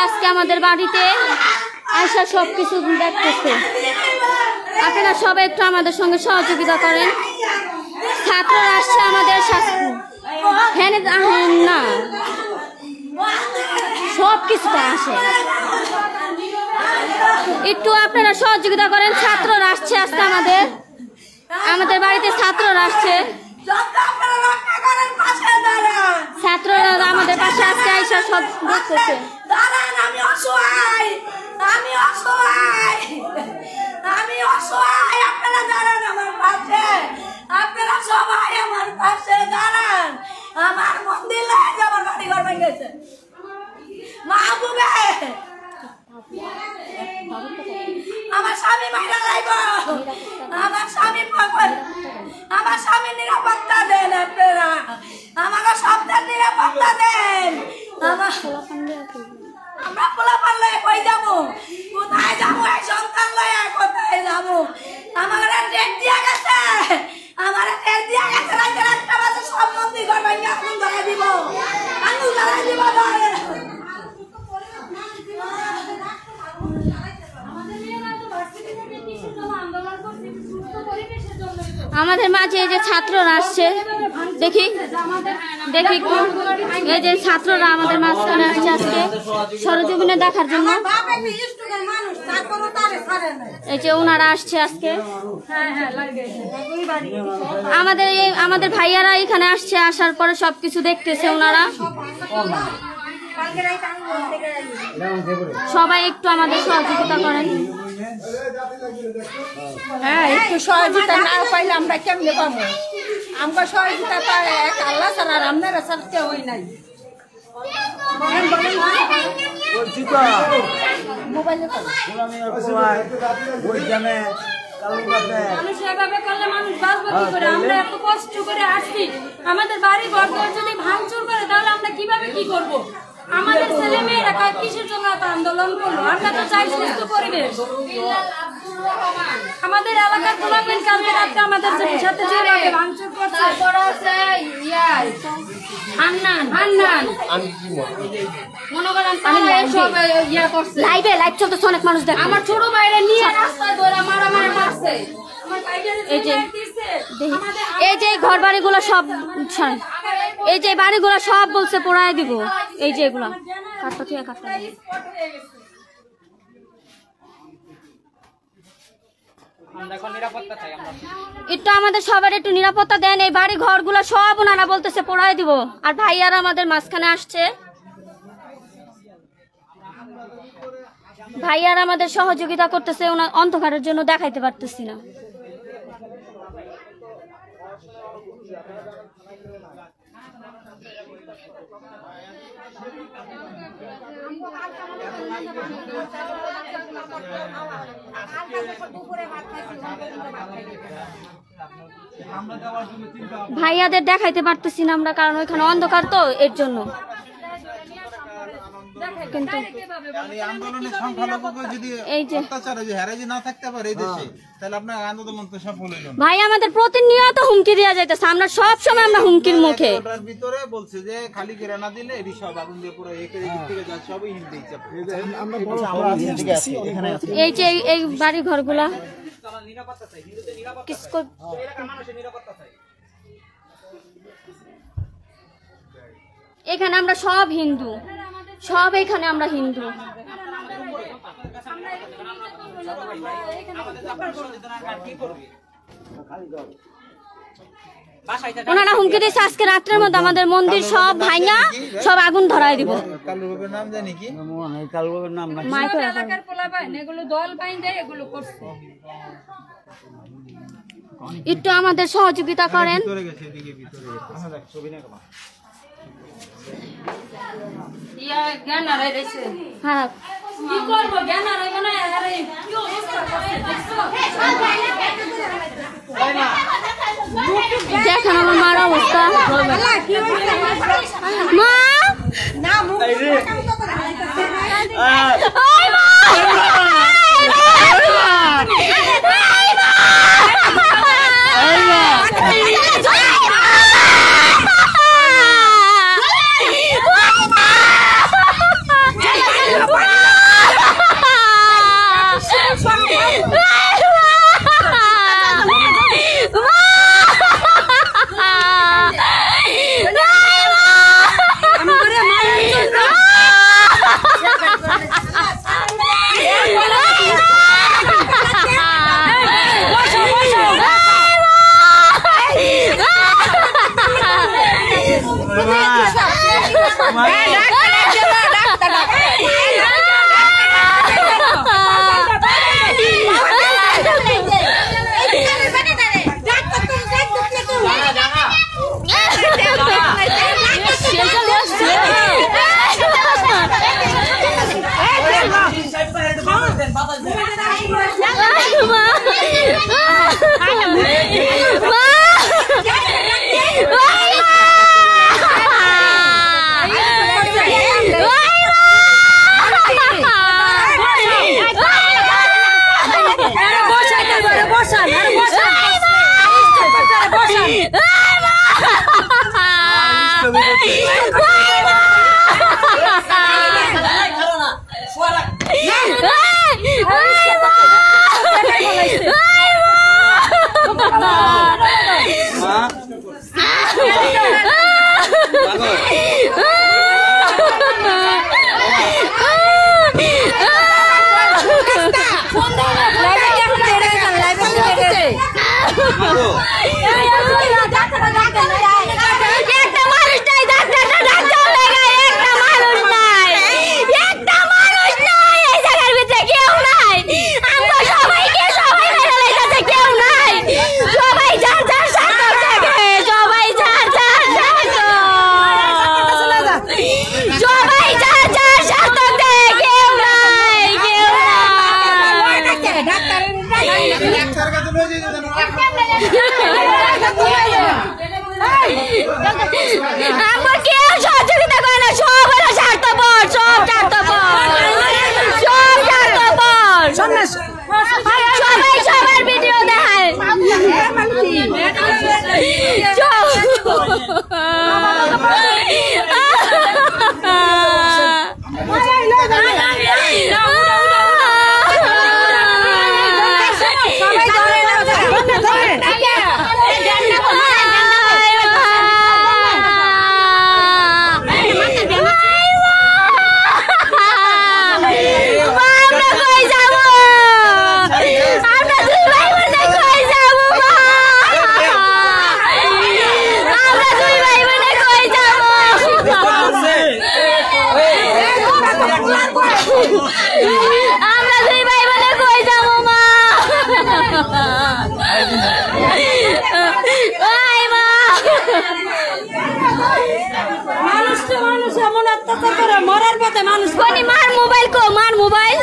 আজকে আমাদের বাড়িতে আয়সা সবকিছু দেখতেছে। আপনারা সবাই একটু আমাদের সঙ্গে সহযোগিতা করেন। ছাত্ররা আসছে আমাদের না সব কিছুতে আসে, একটু আপনারা সহযোগিতা করেন। ছাত্ররা আসছে আজকে আমাদের বাড়িতে ছাত্ররা আসছে, ছাত্ররা আমাদের পাশে আজকে আইসা সব দেখতেছে। আপনারা দাঁড়ান আমার পাশে, আপনারা সবাই আমার পাশে দাঁড়ান। আমার মন্দির লাগে, আমার বাড়ি ঘর ভেঙে গেছে। মাহবুবে আমার স্বামী মাইরা যাইব, আমার স্বামী আমার স্বামী নিরাপত্তা দেন, আপনারা আমাকে সবটার নিরাপত্তা দেন। আমরা পোলা পারলে কই যাবো, কোথায় যাবো, এই সন্তান লয়ে কোথায় যাবো? আমার রেট দিয়া গেছে, আমার রেট দিয়া গেছে। রাতে 1টা বাজে সব মন্দির ঘর ভেঙে আগুন ধরাই দিব, আগুন ধরাই দিব। আমাদের মাঝে এই যে ছাত্ররা আসছে, দেখি এই যে ছাত্ররা আমাদের মাঝখানে আসছে আজকে সরজমিনে দেখার জন্য। এই যে ওনারা আসছে আজকে, আমাদের ভাইয়ারা এখানে আসছে, আসার পরে সবকিছু দেখতেছে ওনারা। সবাই একটু আমাদের সহযোগিতা করেন। হ্যাঁ, একটু সহযোগিতা না পাইলে আমরা কেমনে পাবো? আমরা সহযোগিতা পাই এক আল্লাহ ছাড়া, আর আপনারা ছাড়া কেউ নাই। মানুষ এভাবে করলে মানুষ বাঁচবে কি করে? আমরা এত কষ্ট করে আসছি, আমাদের বাড়ি ঘর যদি ভাঙচুর করে তাহলে আমরা কিভাবে কি করবো? আমাদের ছেলে মেয়েরা কিসের জন্য এত আন্দোলন করলো? আমরা তো চাই সুস্থ পরিবেশ। আমাদের এলাকার পোলাপেন কালকে রাতে আমাদের সাথে যেভাবে ভাঙচুর করছে, মনে করেন লাইভ চলতেছে, অনেক মানুষ দেখে। আমার ছোট ভাইরা নিয়ে রাস্তায় ধরে মারামারি মারছে। এই যে ঘর বাড়িগুলো সব, এই যে বাড়িগুলো সব বলছে পোড়ায় দিব। এই যে এগুলা কাটটা থেকে কাটটা একটু আমাদের সবার একটু নিরাপত্তা দেন। এই বাড়ি ঘরগুলো সব ওনারা বলতেছে পোড়ায় দিব। আর ভাইয়ারা আমাদের মাঝখানে আসছে, ভাইয়ারা আমাদের সহযোগিতা করতেছে। ওনার অন্ধকারের জন্য দেখাইতে পারতেছি না। ভাইয়াদের দেখাইতে পারতেছি না আমরা, কারণ ওইখানে অন্ধকার তো, এর জন্য। ভাই আমাদের প্রতিনিয়ত হুমকি দেওয়া যাইতেছে, আমরা সব সময় আমরা হুমকির মুখে। এই যে এই বাড়ি ঘরগুলা এখানে আমরা সব হিন্দু, সব এখানে আমরা হিন্দু। ওনারা হুমকি দিয়েছে আজকে রাত্রের মধ্যে আমাদের মন্দির সব ভাঙা সব আগুন ধরাই দিব। একটু আমাদের সহযোগিতা করেন। দেখেন আমার মার অবস্থা। মা মানুষ এমন অত্যাচার করে মরার পথে মানুষ মার মোবাইল